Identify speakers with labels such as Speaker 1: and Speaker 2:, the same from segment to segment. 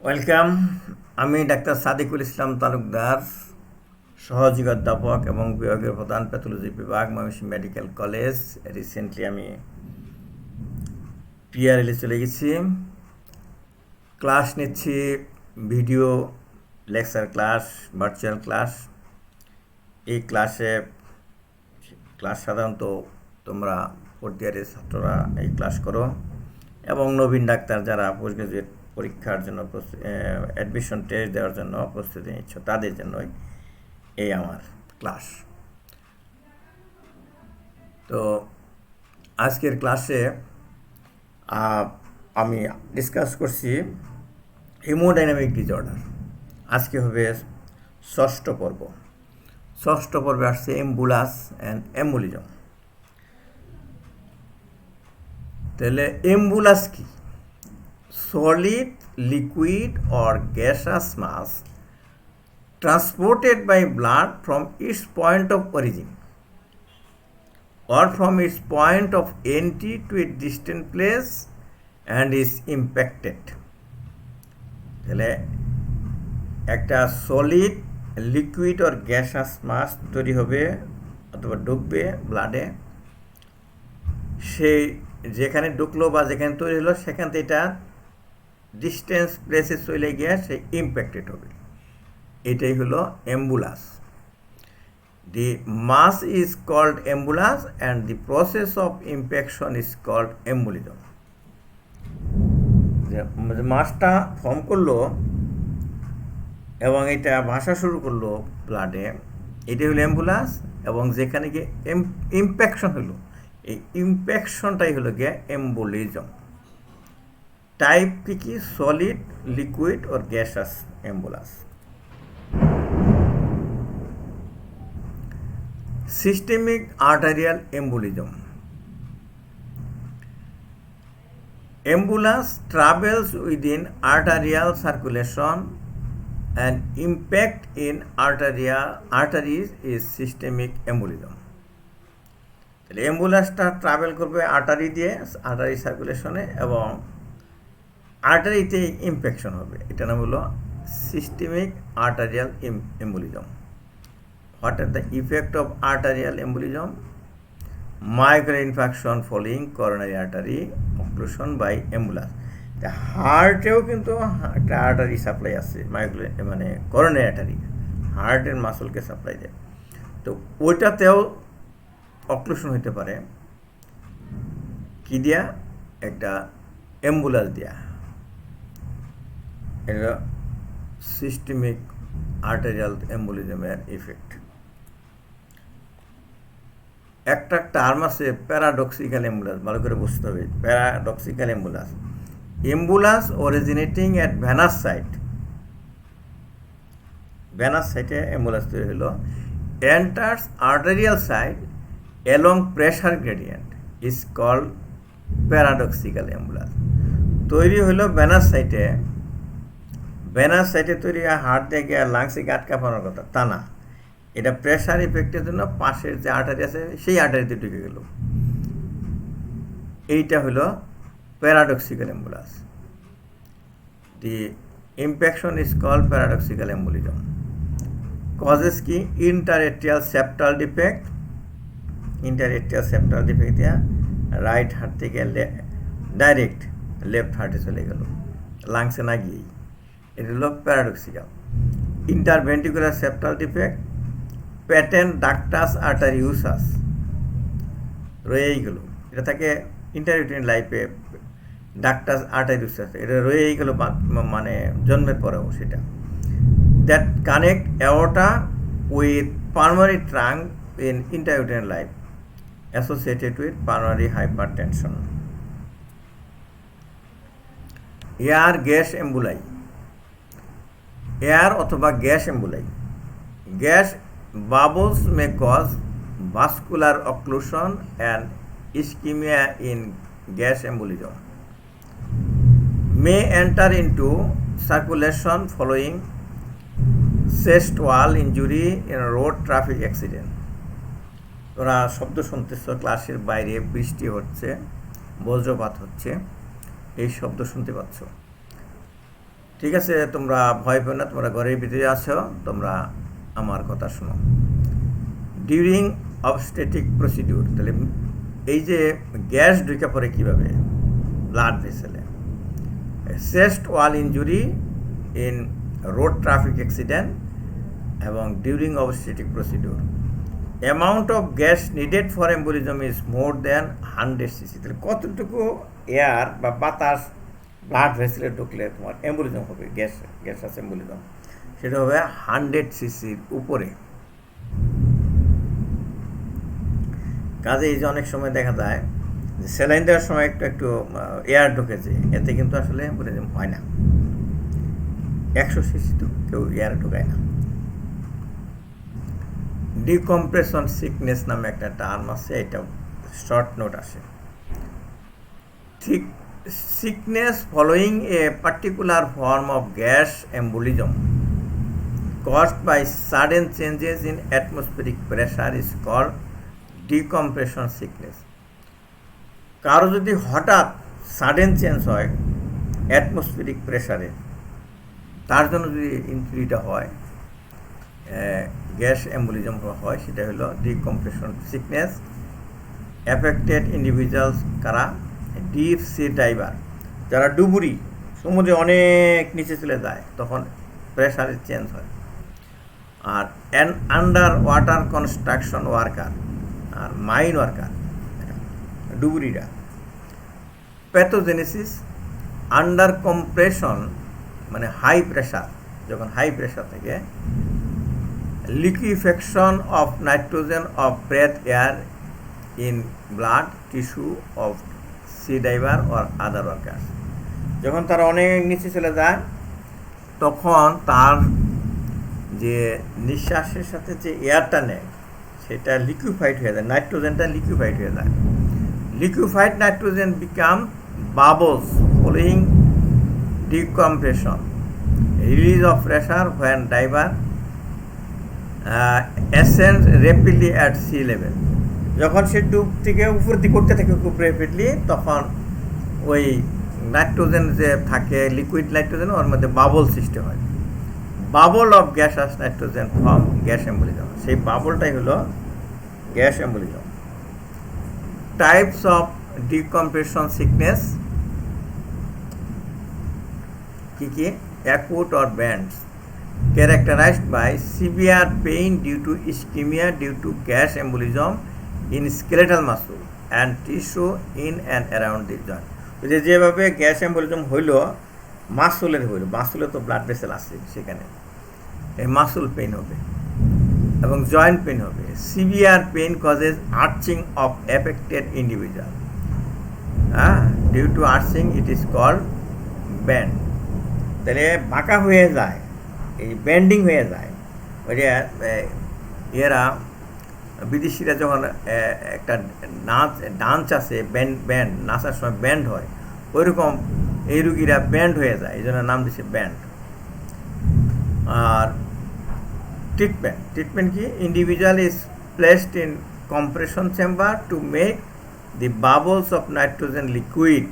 Speaker 1: Welcome. আমি doctor Sadikul Islam Talukdar, সহযোগী অধ্যাপক এবং বিভাগীয় প্রধান প্যাথোলজি বিভাগ, ময়মনসিংহ মেডিকেল কলেজ। রিসেন্টলি আমি পিআরএলে চলে গেছি। ক্লাস নিচ্ছি, video lecture class, virtual class. এই ক্লাস সাধারণত তোমরা ফোর্থ ইয়ারের ছাত্ররা এই ক্লাস করো, এবং নবীন ডাক্তার যারা পোস্ট গ্রাজুয়েট পরীক্ষার জন্য অ্যাডমিশন টেস্ট দেওয়ার জন্য প্রস্তুতি নিচ্ছ তাদের জন্যই এই আমার ক্লাস। তো আজকের ক্লাসে আমি ডিসকাস করছি হিমোডাইনামিক ডিসঅর্ডার। আজকে হবে ষষ্ঠ পর্বে আসছে এম্বুলাস অ্যান্ড এম্বুলিজম। তাহলে এম্বুলাস কি? Solid, liquid or gaseous mass transported by blood from its point of origin or from its point of entry to a distant place and is impacted. তাহলে একটা solid, liquid or gaseous মাস তৈরি হবে অথবা ঢুকবে ব্লাডে। সেই যেখানে ঢুকলো বা যেখানে তৈরি হলো সেখান থেকে এটা ডিস্টেন্স প্লেসে চলে গিয়ে সে ইম্প্যাক্টেড হবে। এটাই হলো embolus. The mass is called embolus and the process of impaction is called embolism. মাসটা ফর্ম করলো এবং এটা ভাসা শুরু করলো ব্লাডে, এটাই হলো এম্বুলাস। এবং যেখানে গিয়ে ইম্প্যাকশন হলো, এই ইম্প্যাকশনটাই হলো গিয়ে এম্বুলিজম। টাইপ কি? Solid, liquid or gaseous embolus. Systemic arterial embolism. Ambulance travels within arterial circulation and impact in arteries is systemic embolism. তাহলে অ্যাম্বুলেন্সটা ট্রাভেল করবে আর্টারি সার্কুলেশনে এবং আর্টারিতে ইনফেকশন হবে। এটার নাম হলো systemic arterial embolism. What are the effect of arterial embolism? Micro infection following coronary artery occlusion by embolus. হার্টেও কিন্তু একটা আর্টারি সাপ্লাই আছে, মানে করোনারি আর্টারি, হার্টের মাসলকে সাপ্লাই দেয়। তো ওইটাতেও অক্লুশন হইতে পারে কি দিয়া? একটা অ্যাম্বুলাস দিয়া। এটা সিস্টেমিক আর্টারিয়াল এম্বুলিজমের ইফেক্ট। একটা টার্ম আছে প্যারাডক্সিক্যাল অ্যাম্বুলাস, ভালো করে বুঝতে হবে। Paradoxical embolus originating at venous সাইটে অ্যাম্বুলাস তৈরি হলো, enters arterial site along pressure gradient is called paradoxical embolus. তৈরি হলো ভেনাস সাইটে তৈরি হার্ট দিয়ে গিয়ে লাংসে আটকা পড়ার কথা তা না, এটা প্রেশার ইফেক্টের জন্য পাশের যে আর্টারি আছে সেই আর্টারিতে ঢুকে গেল। এইটা হলো paradoxical embolus. The impaction is called paradoxical embolism. Causes কি? ইন্টারএট্রিয়াল সেপ্টাল ডিফেক্ট দিয়া রাইট হার্ট থেকে ডাইরেক্ট লেফট হার্টে চলে গেল, লাংসে না গিয়েই। এটা হলো paradoxical. Interventricular septal defect, patent ductus arteriosus রয়েই গেল। এটা থাকে ইন্টারইউটেরিন লাইফে ডাক্টাস আর্টারিউসাস, এটা রয়েই গেল মানে জন্মের পরেও। সেটা that connect aorta with pulmonary trunk in intrauterine life associated with pulmonary hypertension. Air gas emboli, air অথবা gas emboli. Gas bubbles may cause vascular occlusion and ischemia in gas embolism. May enter into circulation following chest wall injury in a road traffic accident. তোরা শব্দ শুনতেছ, ক্লাসের বাইরে বৃষ্টি হচ্ছে, বজ্রপাত হচ্ছে, এই শব্দ শুনতে পাচ্ছ। ঠিক আছে, তোমরা ভয় পেও না, তোমরা ঘরের ভিতরে আছো, তোমরা আমার কথা শোনো। ডিউরিং অবস্টেটিক প্রসিডিউর, তাহলে এই যে গ্যাস ঢুকে পড়ে কীভাবে ব্লাড ভেসেলে, chest wall injury in road traffic accident এবং during obstetric procedure, amount of gas needed for embolism is more than 100 cc। তাহলে কতটুকু এয়ার বা বাতাস ব্লাড ভেসেলে ঢুকলে তোমার এম্বোলিজম হবে, গ্যাস আছে এম্বোলিজম, সেটা হবে 100 cc-র উপরে। কাজে এই যে অনেক সময় দেখা যায় যে স্যালাইন দেওয়ার সময় একটু এয়ার ঢুকেছে, এতে কিন্তু আসলে এম্বোলিজম হয় না। 100 cc তো কেউ এয়ার ঢুকায় না। ডিকম্প্রেশন সিকনেস নামে একটা টার্ম আছে, এটা শর্ট নোট আসে। ঠিক sickness following a particular form of gas embolism caused by sudden changes in atmospheric pressure is called decompression sickness। কারো যদি হঠাৎ সাডেন চেঞ্জ হয় অ্যাটমসফিরিক প্রেশারে, তার জন্য যদি ইনজুরিটা হয়, গ্যাস এম্বোলিজম হয়, সেটা হলো ডিকম্প্রেশন সিকনেস। অ্যাফেক্টেড ইন্ডিভিজুয়ালস কারা? ডিপ সি ডাইভার, যারা ডুবুরি, সমুদ্রে অনেক নিচে চলে যায়, তখন প্রেশারের চেঞ্জ হয়। আর আন্ডার ওয়াটার কনস্ট্রাকশন ওয়ার্কার আর মাইন ওয়ার্কার, ডুবুরিরা। প্যাথোজেনেসিস, আন্ডার কম্প্রেশন মানে হাই প্রেশার, যখন হাই প্রেশার থেকে liquefaction of nitrogen of breath air in blood tissue of sea diver or other workers, যখন তারা অনেক নিচে চলে যায়, তখন তার যে নিঃশ্বাসের সাথে যে এয়ারটা নেয় সেটা লিকুইফাইড হয়ে যায়, নাইট্রোজেনটা লিকুইফাইড হয়ে যায়। Liquefied nitrogen become bubbles following decompression, release of pressure when diver ascend rapidly at sea level. যখন সে ডুব থেকে উপর দিকে করতে থাকে খুব র্যাপিডলি, তখন ওই নাইট্রোজেন যে থাকে, লিকুইড নাইট্রোজেন, ওর মধ্যে বাবল সৃষ্টি হয়। Bubble of gaseous nitrogen form gas embolism, সেই বাবলটাই হলো gas embolism. Types of decompression sickness কি কি? Acute or bands, characterized by severe pain due to ischemia due to gas embolism in skeletal muscle and tissue in and around the joint। যেভাবে gas embolism হইল, মাসুলের হইল, মাসুলে তো blood vessel আছে, সেখানে এই মাসুল পেইন হবে এবং জয়েন্ট পেইন হবে। Severe pain causes arching of affected individual, due to arching it is called bends. তাহলে বাঁকা হয়ে যায়, এই ব্যান্ডিং হয়ে যায়। ওই যে এরা বিদেশিরা যখন একটা ডান্স আছে, ব্যান্ড নাচার সময় ব্যান্ড হয়, ওইরকম এই রুগীরা ব্যান্ড হয়ে যায়, এই জন্য নাম দিচ্ছে ব্যান্ড। আর ট্রিটমেন্ট কি? Individual is placed in compression chamber to make the bubbles of nitrogen liquid.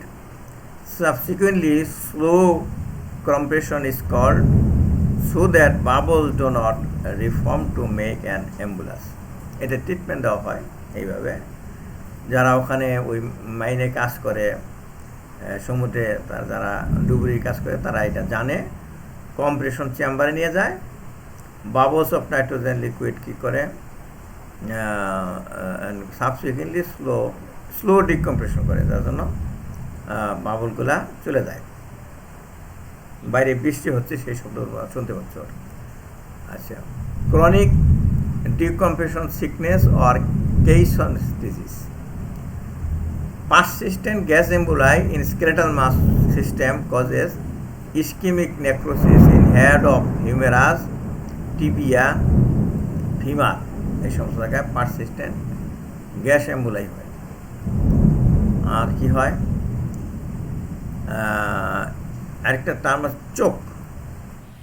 Speaker 1: Subsequently, slow compression is called so that bubbles do not reform to make an embolus. এটা treatment দেওয়া হয় এইভাবে। যারা ওখানে ওই মাইনে কাজ করে, সমুদ্রে যারা ডুবুরির কাজ করে, তারা এটা জানে। কম্প্রেশন চেম্বারে নিয়ে যায়, বাবলস অফ নাইট্রোজেন লিকুইড কী করে, সাবসিকুয়েন্টলি স্লো ডিকম্প্রেশন করে, যার জন্য বাবলগুলা চলে যায়। বাইরে বৃষ্টি হচ্ছে, সেই শব্দ শুনতে পাচ্ছ। আচ্ছা, chronic decompression sickness or caisson disease, persistent gas emboli in skeletal muscle system causes ischemic necrosis in head of humerus, tibia, femur। এই সমস্ত জায়গায় পারসিস্টেন্ট গ্যাস এম্বোলাই হয়। আর কি হয়, আরেকটা টার্ম আছে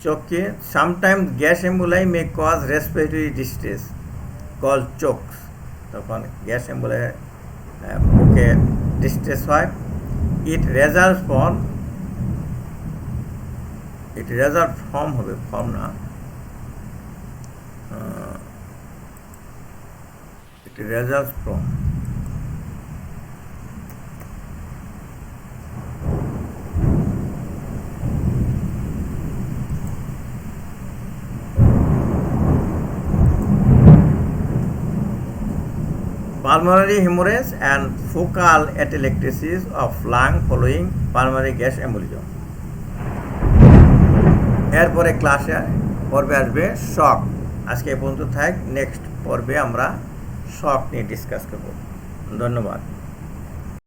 Speaker 1: চোখকে। Sometimes gas emboli may cause respiratory distress call chokes, তখন গ্যাস এম্বোলাই বুকে ডিস্ট্রেস হয়। ইট রেজাল্টস ফ্রম এটি রেজাল্ট ফর্ম হবে, ফর্ম না, এটি result form. Pulmonary hemorrhage and focal atelectasis of lung following pulmonary gas embolism। এরপরে পর্বে আসবে শক। আজকে এই পর্যন্ত থাক, নেক্সট পর্বে আমরা শক নিয়ে ডিসকাস করব। ধন্যবাদ।